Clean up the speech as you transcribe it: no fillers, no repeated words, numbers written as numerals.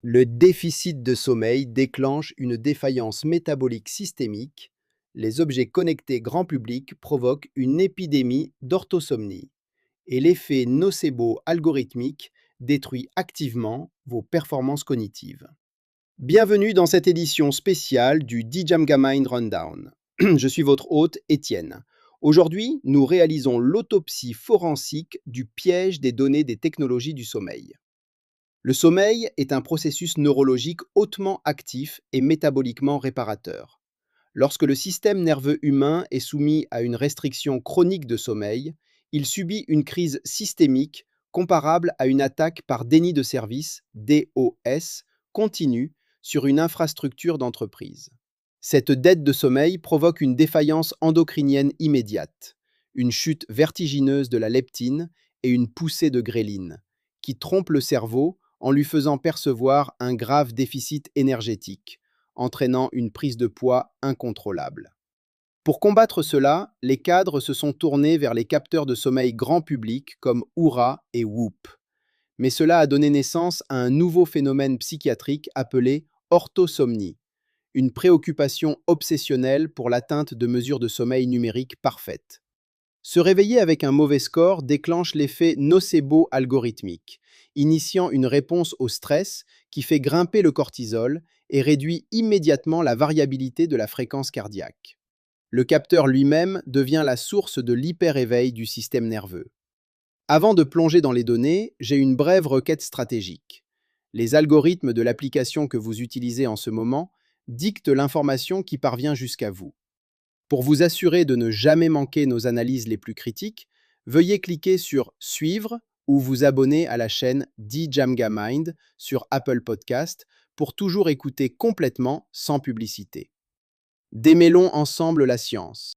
Le déficit de sommeil déclenche une défaillance métabolique systémique. Les objets connectés grand public provoquent une épidémie d'orthosomnie et l'effet nocebo-algorithmique détruit activement vos performances cognitives. Bienvenue dans cette édition spéciale du Djamga Mind Rundown. Je suis votre hôte Étienne. Aujourd'hui, nous réalisons l'autopsie forensique du piège des données des technologies du sommeil. Le sommeil est un processus neurologique hautement actif et métaboliquement réparateur. Lorsque le système nerveux humain est soumis à une restriction chronique de sommeil, il subit une crise systémique comparable à une attaque par déni de service, DOS, continue sur une infrastructure d'entreprise. Cette dette de sommeil provoque une défaillance endocrinienne immédiate, une chute vertigineuse de la leptine et une poussée de gréline, qui trompe le cerveau en lui faisant percevoir un grave déficit énergétique, entraînant une prise de poids incontrôlable. Pour combattre cela, les cadres se sont tournés vers les capteurs de sommeil grand public comme Oura et Whoop. Mais cela a donné naissance à un nouveau phénomène psychiatrique appelé orthosomnie, une préoccupation obsessionnelle pour l'atteinte de mesures de sommeil numériques parfaites. Se réveiller avec un mauvais score déclenche l'effet nocebo-algorithmique, initiant une réponse au stress qui fait grimper le cortisol et réduit immédiatement la variabilité de la fréquence cardiaque. Le capteur lui-même devient la source de l'hyperéveil du système nerveux. Avant de plonger dans les données, j'ai une brève requête stratégique. Les algorithmes de l'application que vous utilisez en ce moment dictent l'information qui parvient jusqu'à vous. Pour vous assurer de ne jamais manquer nos analyses les plus critiques, veuillez cliquer sur Suivre ou vous abonner à la chaîne Djamga Mind sur Apple Podcast pour toujours écouter complètement sans publicité. Démêlons ensemble la science.